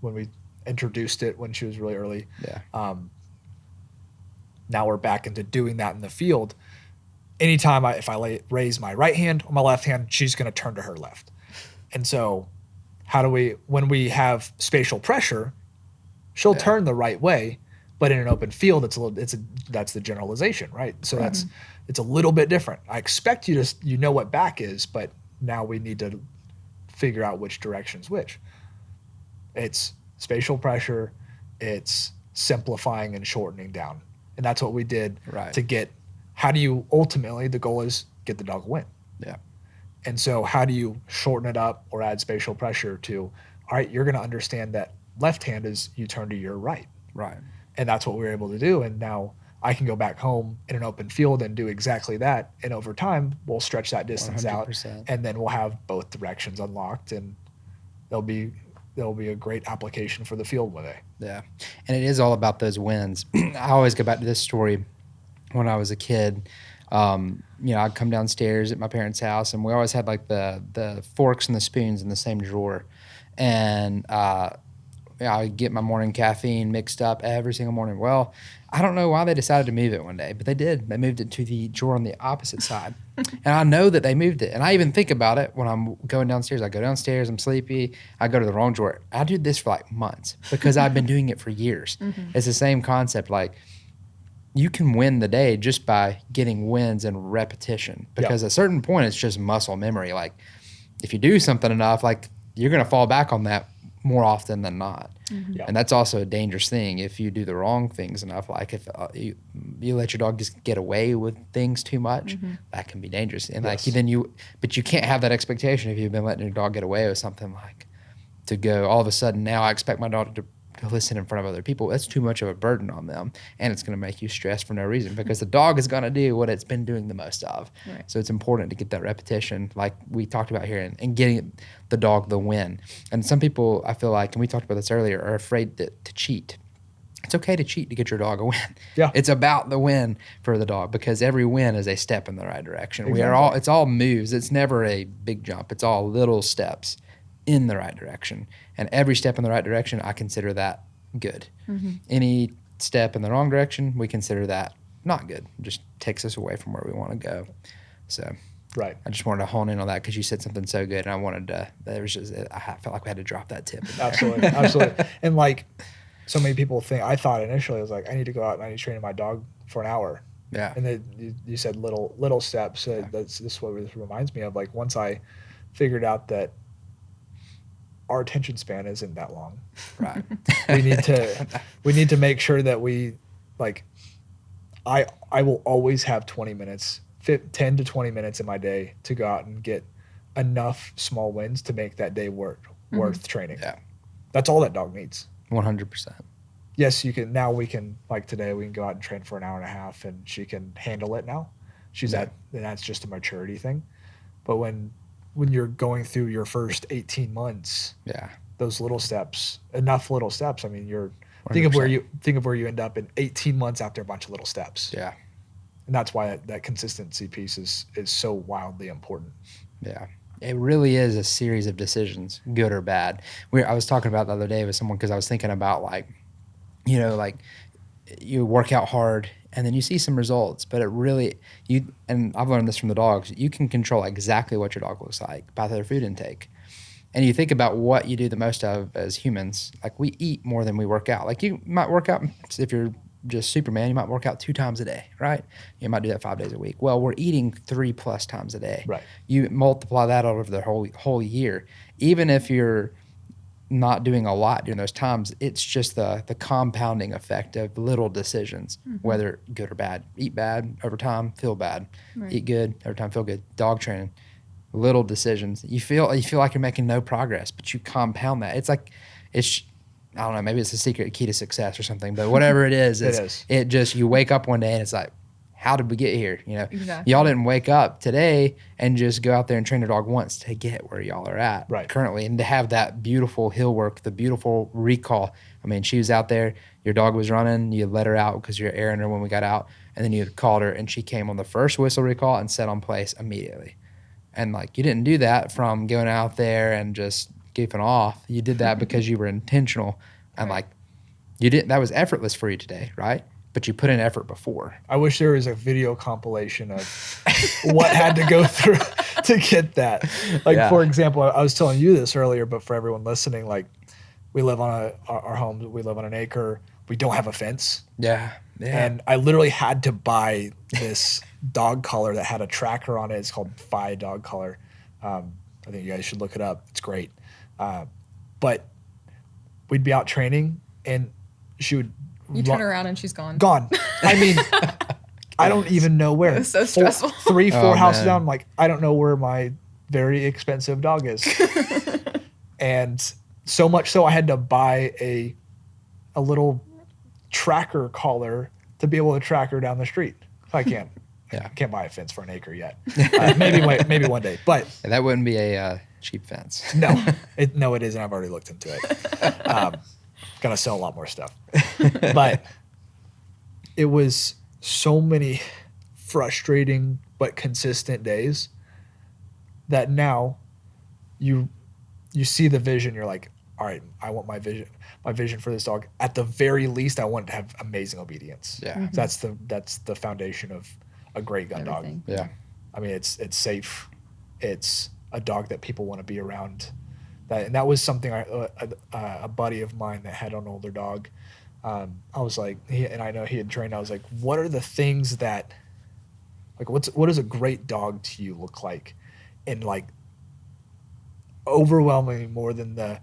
we introduced it when she was really early. Yeah. Now we're back into doing that in the field. Anytime if I raise my right hand or my left hand, she's going to turn to her left. And so when we have spatial pressure, she'll turn the right way, but in an open field, that's the generalization, right? So it's a little bit different. I expect you know what back is, but now we need to figure out which direction's which. It's spatial pressure, it's simplifying and shortening down. And that's what we did to get, how do you ultimately, the goal is get the dog a win. Yeah. And so how do you shorten it up or add spatial pressure to, all right, you're going to understand that left hand is you turn to your right. Right. And that's what we were able to do. And now I can go back home in an open field and do exactly that. And over time, we'll stretch that distance 100%. out, and then we'll have both directions unlocked, and there'll be a great application for the field one day. Yeah. And it is all about those wins. I always go back to this story when I was a kid. I'd come downstairs at my parents' house, and we always had like the forks and the spoons in the same drawer. And I would get my morning caffeine mixed up every single morning. Well, I don't know why they decided to move it one day, but they did. They moved it to the drawer on the opposite side. And I know that they moved it. And I even think about it when I'm going downstairs. I go downstairs, I'm sleepy, I go to the wrong drawer. I do this for like months because I've been doing it for years. It's the same concept. Like, you can win the day just by getting wins and repetition, because at a certain point, it's just muscle memory. Like, if you do something enough, like, you're going to fall back on that more often than not. And that's also a dangerous thing if you do the wrong things enough. Like, if you let your dog just get away with things too much, that can be dangerous. And but you can't have that expectation if you've been letting your dog get away with something, like to go all of a sudden, now I expect my dog to listen in front of other people. That's too much of a burden on them, and it's going to make you stressed for no reason, because the dog is going to do what it's been doing the most of. So it's important to get that repetition, like we talked about here, and getting the dog the win. And some people, I feel like, and we talked about this earlier, are afraid to cheat. It's okay to cheat to get your dog a win. It's about the win for the dog, because every win is a step in the right direction. It's all moves. It's never a big jump. It's all little steps in the right direction. And every step in the right direction, I consider that good. Any step in the wrong direction, we consider that not good. It just takes us away from where we want to go. So I just wanted to hone in on that, because you said something so good, and I wanted to, I felt like we had to drop that tip. Absolutely. And like, so many people think, I thought initially, I was like, I need to go out and I need to train my dog for an hour. And then you said little steps. This is what this reminds me of. Like, once I figured out that our attention span isn't that long. We need to make sure that we, like, I will always have 20 minutes, 10 to 20 minutes in my day to go out and get enough small wins to make that day worth training. That's all that dog needs. 100%. Yes, we can, like today, we can go out and train for an hour and a half, and she can handle it now. And that's just a maturity thing. But when you're going through your first 18 months, those little steps, enough little steps. I mean, think of where you end up in 18 months after a bunch of little steps. And that's why that consistency piece is so wildly important. It really is a series of decisions, good or bad. I was talking about the other day with someone, because I was thinking about, like, like, you work out hard and then you see some results, but and I've learned this from the dogs, you can control exactly what your dog looks like by their food intake. And you think about what you do the most of as humans, like, we eat more than we work out. Like, you might work out, if you're just Superman, you might work out 2 times a day, right? You might do that 5 days a week. Well, we're eating 3+ times a day. You multiply that over the whole year. Even if you're not doing a lot during those times, it's just the compounding effect of little decisions, whether good or bad. Eat bad over time, feel bad. Eat good over time, feel good. Dog training, little decisions. You feel like you're making no progress, but you compound that. I don't know, maybe it's a secret key to success or something, but whatever it is, it just, you wake up one day and it's like, how did we get here? Y'all didn't wake up today and just go out there and train your dog once to get where y'all are at currently, and to have that beautiful hill work, the beautiful recall. I mean, she was out there, your dog was running, you let her out because you're airing her when we got out, and then you called her and she came on the first whistle recall and set on place immediately. And, like, you didn't do that from going out there and just goofing off. You did that because you were intentional, and like, that was effortless for you today, right? But you put in effort before. I wish there was a video compilation of what had to go through to get that. Like, for example, I was telling you this earlier, but for everyone listening, like, we live on our home, we live on an acre. We don't have a fence. And I literally had to buy this dog collar that had a tracker on it. It's called Phi dog collar. I think you guys should look it up. It's great. But we'd be out training, and she would turn around and she's gone. I mean, I don't even know where. It was so stressful. 3-4 houses down. I'm like, I don't know where my very expensive dog is. And so much so I had to buy a little tracker collar to be able to track her down the street. I can't. I can't buy a fence for an acre yet. Maybe one day. But that wouldn't be a cheap fence. No, it isn't. I've already looked into it. Gonna sell a lot more stuff. But it was so many frustrating but consistent days that now you see the vision. You're like, all right, I want my vision for this dog. At the very least, I want it to have amazing obedience. Yeah. That's the foundation of a great gun dog. Everything. Yeah. I mean, it's safe. It's a dog that people want to be around. That was something a buddy of mine that had an older dog. I was like, I know he had trained. I was like, what are the things that, like, what does a great dog to you look like? And like, overwhelmingly more than the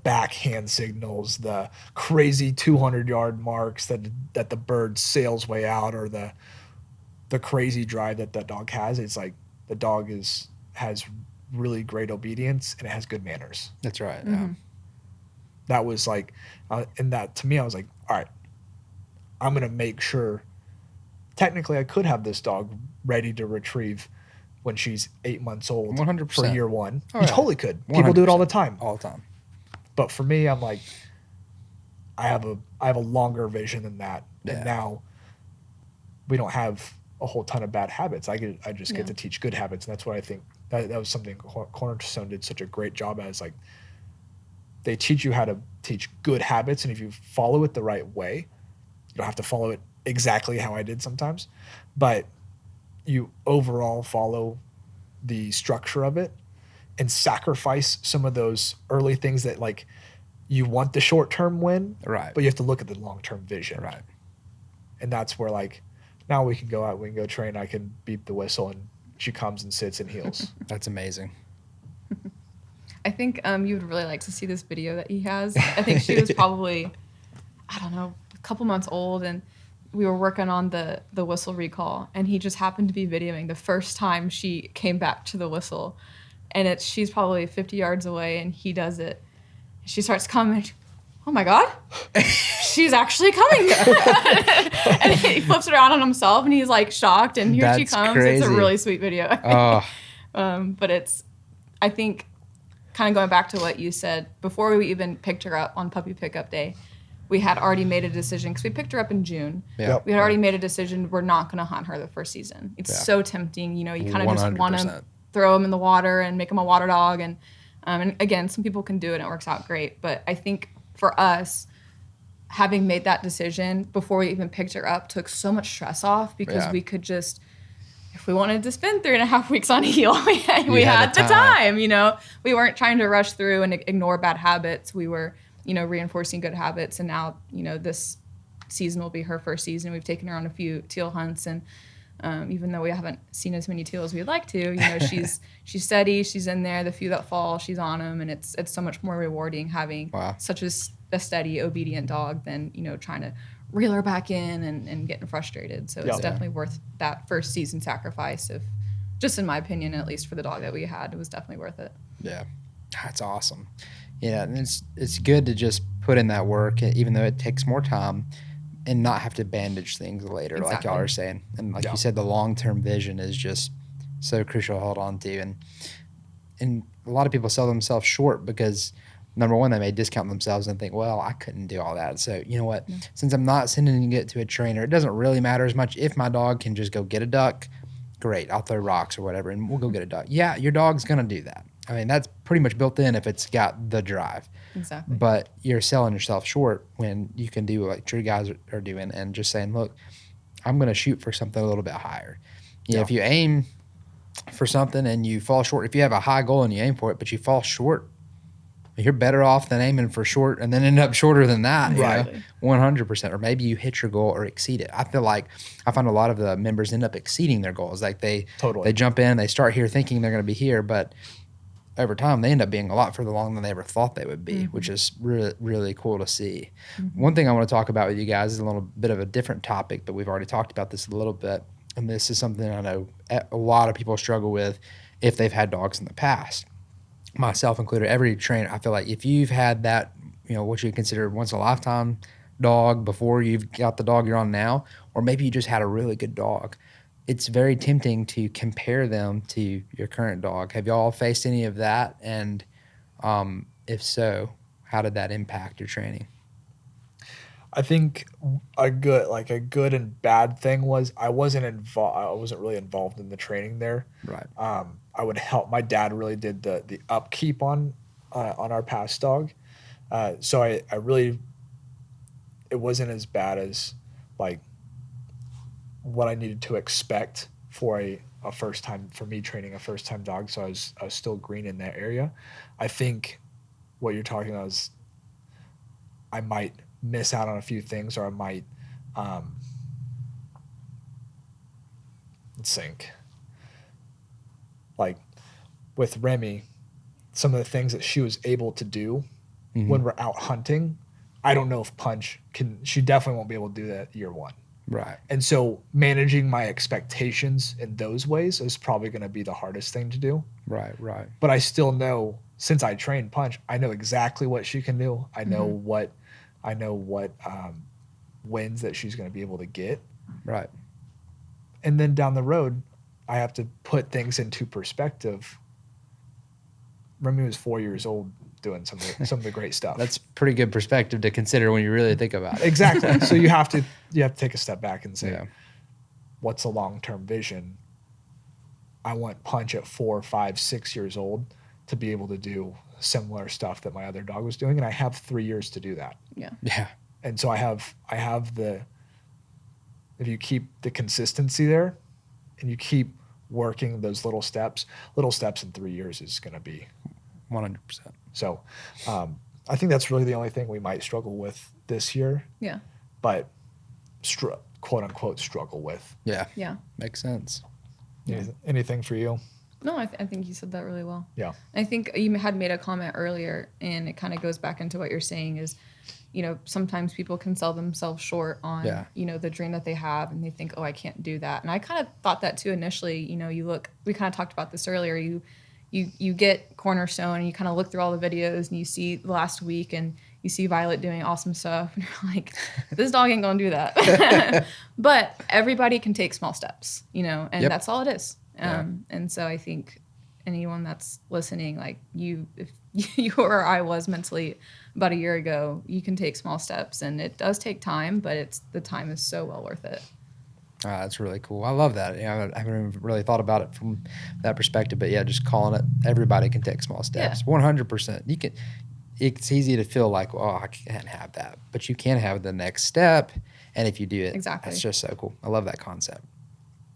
backhand signals, the crazy 200-yard marks that the bird sails way out, or the crazy drive that dog has. It's like the dog has really great obedience and it has good manners. That's right. Mm-hmm. Yeah. That was like, and that to me, I was like, all right, I'm going to make sure. Technically, I could have this dog ready to retrieve when she's 8 months old 100%. for year one. Oh, You yeah. totally could. People do it all the time. All the time. But for me, I'm like, I have a longer vision than that. Yeah. And now we don't have a whole ton of bad habits. I just get to teach good habits. And that's what I think that was something Cornerstone did such a great job at. Is like, they teach you how to teach good habits. And if you follow it the right way, you don't have to follow it exactly how I did sometimes, but you overall follow the structure of it and sacrifice some of those early things that, like, you want the short-term win, Right. but you have to look at the long-term vision. Right. And that's where, like, now we can go out, we can go train, I can beep the whistle, and she comes and sits and heels. That's amazing. I think you would really like to see this video that he has. I think she was probably, I don't know, a couple months old, and we were working on the whistle recall, and he just happened to be videoing the first time she came back to the whistle. And she's probably 50 yards away, and he does it. She starts coming. Oh my God, she's actually coming. And he flips it around on himself, and he's like shocked, and here she That's comes. crazy. It's a really sweet video. Oh, But I think, kind of going back to what you said, before we even picked her up on puppy pickup day, we had already made a decision, because we picked her up in June. yeah. Yep. We had already made a decision, we're not going to hunt her the first season. It's so tempting. You kind of just want to 100%. throw him in the water and make him a water dog. And again, some people can do it and it works out great. But I think for us, having made that decision before we even picked her up took so much stress off, because we could just, if we wanted to spend 3.5 weeks on a heel, we had the time. We weren't trying to rush through and ignore bad habits. We were, reinforcing good habits. And now, this season will be her first season. We've taken her on a few teal hunts, and even though we haven't seen as many teals as we'd like to, she's steady. She's in there. The few that fall, she's on them, and it's so much more rewarding having such a steady, obedient dog than trying to reel her back in and getting frustrated. So it's definitely worth that first season sacrifice. If, just in my opinion, at least for the dog that we had, it was definitely worth it. Yeah, that's awesome. Yeah, and it's good to just put in that work, even though it takes more time, and not have to bandage things later, like y'all are saying. And like you said, the long-term vision is just so crucial to hold on to. And a lot of people sell themselves short because, number one, they may discount themselves and think, well, I couldn't do all that. So you know what? Since I'm not sending it to a trainer, it doesn't really matter as much. If my dog can just go get a duck, great. I'll throw rocks or whatever, and we'll go get a duck. Yeah, your dog's going to do that. I mean, that's pretty much built in if it's got the drive. Exactly. But you're selling yourself short when you can do what true guys are doing and just saying, look, I'm going to shoot for something a little bit higher. If you aim for something and you fall short, if you have a high goal and you aim for it, but you fall short, you're better off than aiming for short and then end up shorter than that. Right. 100%. Or maybe you hit your goal or exceed it. I feel like I find a lot of the members end up exceeding their goals. Like they jump in, they start here thinking they're going to be here, but over time, they end up being a lot further along than they ever thought they would be, which is really, really cool to see. One thing I want to talk about with you guys is a little bit of a different topic, but we've already talked about this a little bit. And this is something I know a lot of people struggle with if they've had dogs in the past. Myself included, every trainer, I feel like if you've had that, what you consider once in a lifetime dog before you've got the dog you're on now, or maybe you just had a really good dog, it's very tempting to compare them to your current dog. Have y'all faced any of that? And if so, how did that impact your training? I think a good and bad thing was I wasn't involved. I wasn't really involved in the training there. Right. I would help. My dad really did the upkeep on our pass dog. So I really, it wasn't as bad as like what I needed to expect for a first time, for me training a first time dog. So I was still green in that area. I think what you're talking about is I might miss out on a few things, or I might, let's think, like with Remy, some of the things that she was able to do when we're out hunting, I don't know if Punch can. She definitely won't be able to do that year one. Right. And so managing my expectations in those ways is probably going to be the hardest thing to do. Right. But I still know, since I trained Punch, I know exactly what she can do. I know what wins that she's going to be able to get. Right. And then down the road, I have to put things into perspective. Remy was 4 years old doing some of the great stuff. That's pretty good perspective to consider when you really think about it. Exactly. So you have to take a step back and say, Yeah. what's a long-term vision? I want Punch at 4, 5, 6 years old to be able to do similar stuff that my other dog was doing, and I have 3 years to do that. Yeah. Yeah. And so I have the, if you keep the consistency there and you keep working those little steps in 3 years is going to be 100%. so. I think that's really the only thing we might struggle with this year, Yeah. but quote unquote struggle with. Yeah. Yeah. Makes sense. Anything for you? No, I think you said that really well. Yeah. I think you had made a comment earlier, and it kind of goes back into what you're saying is, sometimes people can sell themselves short on, the dream that they have, and they think, oh, I can't do that. And I kind of thought that too initially. We kind of talked about this earlier. You get Cornerstone, and you kind of look through all the videos, and you see last week, and you see Violet doing awesome stuff, and you're like, this dog ain't gonna do that. But everybody can take small steps, and that's all it is. And so I think anyone that's listening, like if you or I was mentally about a year ago, you can take small steps, and it does take time, but the time is so well worth it. That's really cool. I love that. I haven't even really thought about it from that perspective, but just calling it, everybody can take small steps. 100%. You can. It's easy to feel like, oh, I can't have that, but you can have the next step, and if you do it, exactly, that's just so cool. I love that concept.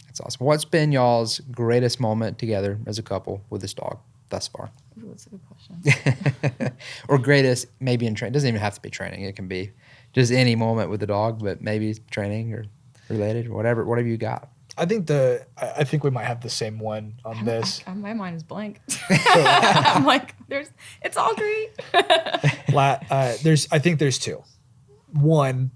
That's awesome. What's been y'all's greatest moment together as a couple with this dog thus far? Ooh, that's a good question. Or greatest, maybe in training. It doesn't even have to be training. It can be just any moment with the dog, but maybe training or related or whatever you got. I think we might have the same one on this. My mind is blank. I'm like, it's all great. I think there's two. One,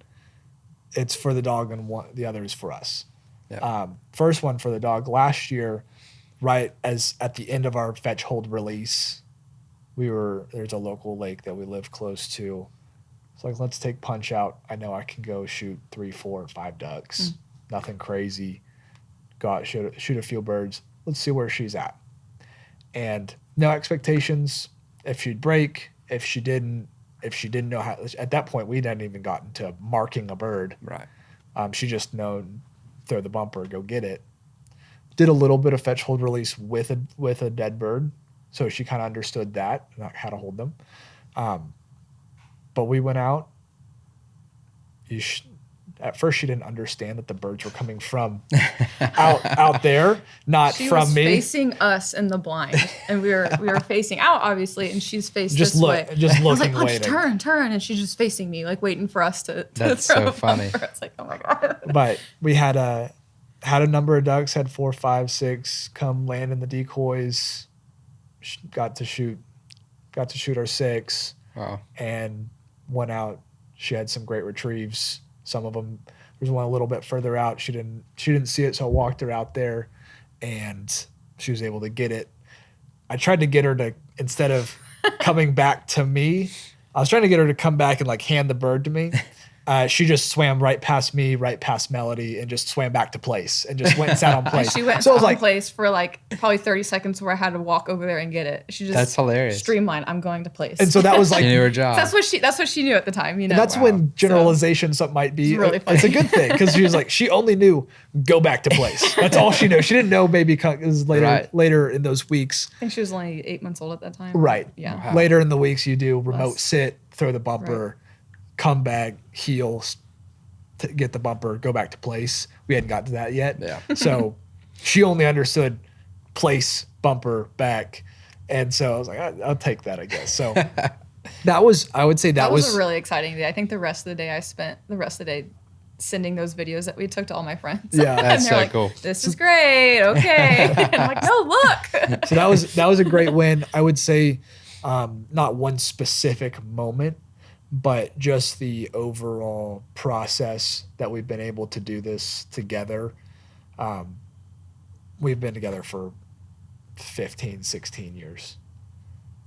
it's for the dog, and the other is for us. Yep. First one for the dog. Last year, right as at the end of our fetch hold release, there's a local lake that we live close to. It's like, let's take Punch out. I know I can go shoot 3, 4, 5 ducks. Nothing crazy. Go out, shoot a few birds. Let's see where she's at. And no expectations. If she'd break, if she didn't know how. At that point, we hadn't even gotten to marking a bird. Right. She just known, throw the bumper, go get it. Did a little bit of fetch hold release with a dead bird, so she kind of understood that, how to hold them. But we went out. At first, she didn't understand that the birds were coming from out there, not she from was me. Facing us in the blind, and we were facing out, obviously, and she's faced this way. Just looking, I was like, waiting. turn, and she's just facing me, like waiting for us to That's throw so a funny. bumper. It's like, oh my god. But we had a number of ducks, had 4, 5, 6 come land in the decoys. Got to shoot our 6. Wow. And went out. She had some great retrieves. Some of them, there's one a little bit further out. She didn't see it, so I walked her out there, and she was able to get it. I tried to get her to, instead of coming back to me, I was trying to get her to come back and like hand the bird to me. She just swam right past me, right past Melody, and just swam back to place and just went and sat on place. She went so on it was like, place for like probably 30 seconds where I had to walk over there and get it. She just That's hilarious. streamlined. I'm going to place. and so that was like, She knew her job. that's what she knew at the time. You know, and that's when generalization something might be. It's really It's a funny. good thing because she was like, she only knew go back to place. That's all she knew. She didn't know maybe it was later Right. later in those weeks. I think she was only 8 months old at that time. Right. Yeah. Wow. Later in the weeks, you do remote Less. sit, throw the bumper, come back, heel, get the bumper, go back to place. We hadn't got to that yet. Yeah. So she only understood place, bumper, back. And so I was like, I'll take that, I guess. So that was, I would say That was a really exciting day. I think the rest of the day I spent sending those videos that we took to all my friends. Yeah. And That's they're so like, cool. This is great. Okay. And I'm like, no, look. So that was a great win. I would say not one specific moment, but just the overall process that we've been able to do this together. We've been together for 15, 16 years.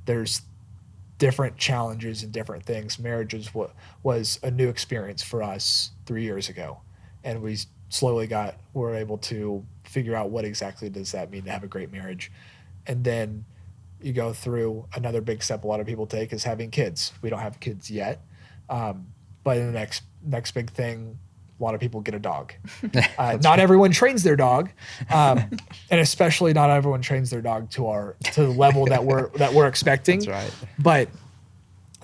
There's different challenges and different things. Marriage was a new experience for us 3 years ago. And we slowly were able to figure out what exactly does that mean to have a great marriage. And then you go through another big step a lot of people take is having kids. We don't have kids yet. But in the next big thing, a lot of people get a dog. Not everyone trains their dog, and especially not everyone trains their dog to the level that we're expecting. That's right. But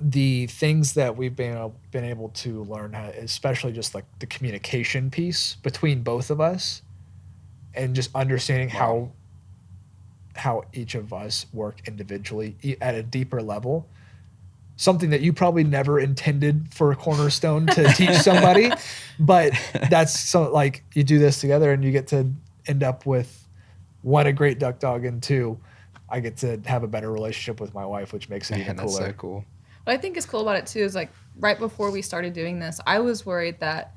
the things that we've been able to learn, especially just like the communication piece between both of us, and just understanding how each of us work individually at a deeper level. Something that you probably never intended for a Cornerstone to teach somebody, but that's so like you do this together and you get to end up with one, a great duck dog, and two, I get to have a better relationship with my wife, which makes it even That's cooler. so cool. What I think is cool about it too is like right before we started doing this, I was worried that,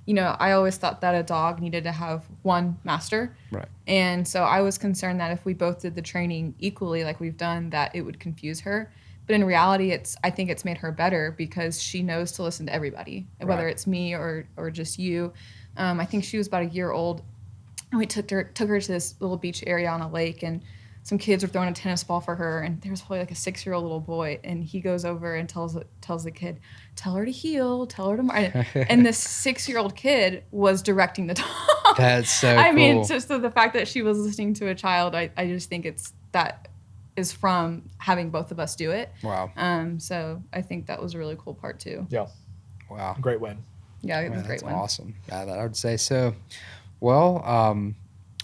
I always thought that a dog needed to have one master. Right. And so I was concerned that if we both did the training equally like we've done, that it would confuse her. But in reality, I think it's made her better because she knows to listen to everybody, whether Right. it's me or just you. I think she was about a year old, and we took her to this little beach area on a lake, and some kids were throwing a tennis ball for her, and there was probably like a 6-year-old little boy, and he goes over and tells the kid, tell her to heel, tell her to and this 6-year-old kid was directing the dog. That's so I cool. mean, just the fact that she was listening to a child, I just think that is from having both of us do it. Wow. So I think that was a really cool part too. Yeah, Wow. great win. Yeah, it was a That's great one. awesome. Yeah, I would say so. Well,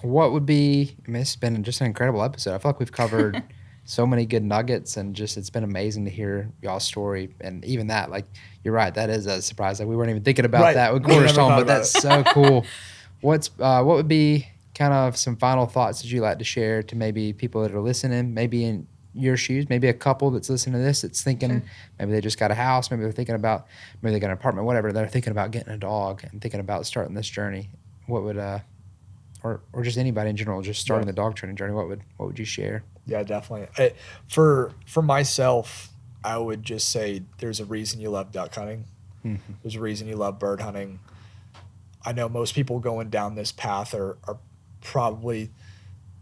what would be? I mean, it's been just an incredible episode. I feel like we've covered so many good nuggets, and just it's been amazing to hear y'all's story. And even that, like you're right, that is a surprise. Like we weren't even thinking about Right. that with We never Cornerstone, thought but about that's so cool. What would be kind of some final thoughts that you'd like to share to maybe people that are listening, maybe in your shoes, maybe a couple that's listening to this that's thinking maybe they just got a house, maybe they're thinking about maybe they got an apartment, whatever, they're thinking about getting a dog and thinking about starting this journey. What would or just anybody in general just starting the dog training journey, what would you share? Yeah, definitely. For myself, I would just say there's a reason you love duck hunting. Mm-hmm. There's a reason you love bird hunting. I know most people going down this path are probably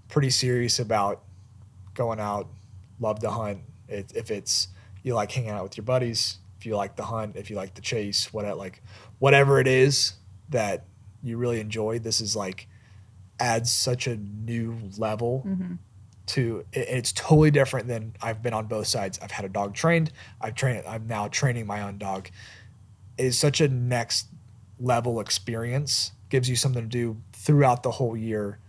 pretty serious about going out, love to hunt. If it's you like hanging out with your buddies, if you like the hunt, if you like the chase, whatever it is that you really enjoy, this is like adds such a new level to it. It's totally different than I've been on both sides. I've had a dog trained. I'm now training my own dog. It is such a next level experience. Gives you something to do throughout the whole year.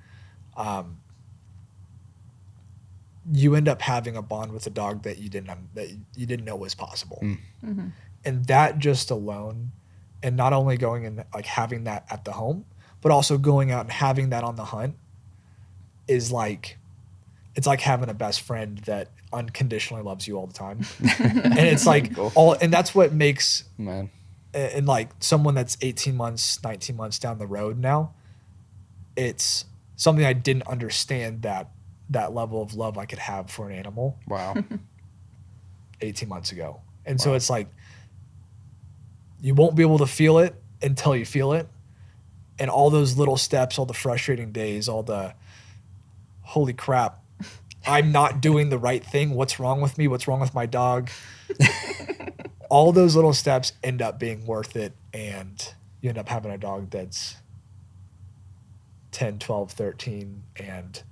You end up having a bond with a dog that you didn't know was possible. And that just alone, and not only going and like having that at the home, but also going out and having that on the hunt is like, it's like having a best friend that unconditionally loves you all the time. And it's like and that's what makes, Man. and like someone that's 18 months, 19 months down the road now, it's something I didn't understand that level of love I could have for an animal Wow. 18 months ago. And so it's like, You won't be able to feel it until you feel it. And all those little steps, all the frustrating days, all the holy crap, I'm not doing the right thing. What's wrong with me? What's wrong with my dog? All those little steps end up being worth it. And you end up having a dog that's 10, 12, 13 and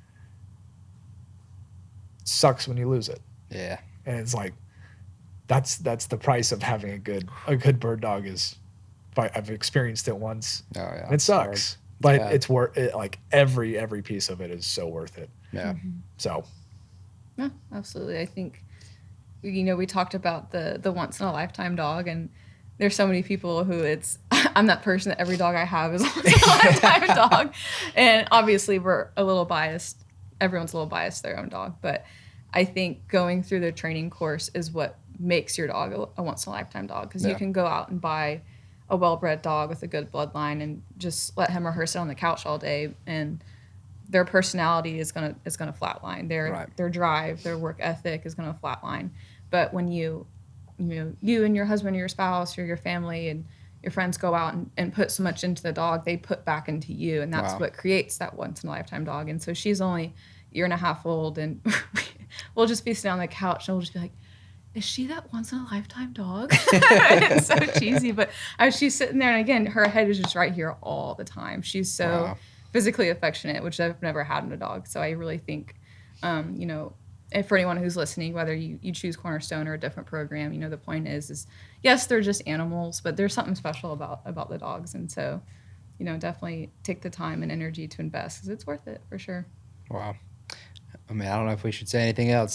sucks when you lose it. Yeah. And it's like, that's the price of having a good bird dog is, I've experienced it once. Oh yeah. And it sucks, but Yeah. it's worth it. Like every piece of it is so worth it. Yeah. So. Yeah, absolutely. I think, we talked about the once in a lifetime dog, and there's so many people who I'm that person that every dog I have is a once in a lifetime dog. And obviously we're a little biased. Everyone's a little biased to their own dog, but I think going through the training course is what makes your dog a once in a lifetime dog. Because you can go out and buy a well-bred dog with a good bloodline and just let him or her sit on the couch all day, and their personality is gonna flatline. Their drive, their work ethic is gonna flatline. But when you and your husband or your spouse or your family and your friends go out and put so much into the dog, they put back into you, and that's what creates that once in a lifetime dog. And so she's only a year and a half old, and we'll just be sitting on the couch and we'll just be like, is she that once in a lifetime dog? It's so cheesy, but she's sitting there, and again, her head is just right here all the time. She's so physically affectionate, which I've never had in a dog. So I really think, and for anyone who's listening, whether you choose Cornerstone or a different program, the point is yes, they're just animals, but there's something special about the dogs. And so, definitely take the time and energy to invest, because it's worth it for sure. Wow. I mean, I don't know if we should say anything else.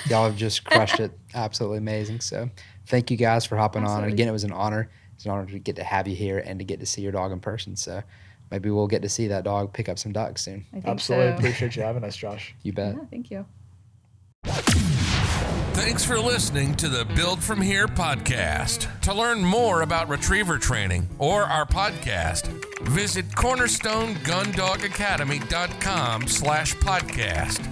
Y'all have just crushed it. Absolutely amazing. So thank you guys for hopping on. And again, it was an honor. It's an honor to get to have you here and to get to see your dog in person. So maybe we'll get to see that dog pick up some ducks soon. I think Absolutely. so. Appreciate you having us, Josh. You bet. Yeah, thank you. Thanks for listening to the Build From Here podcast. To learn more about retriever training or our podcast, visit cornerstonegundogacademy.com/podcast.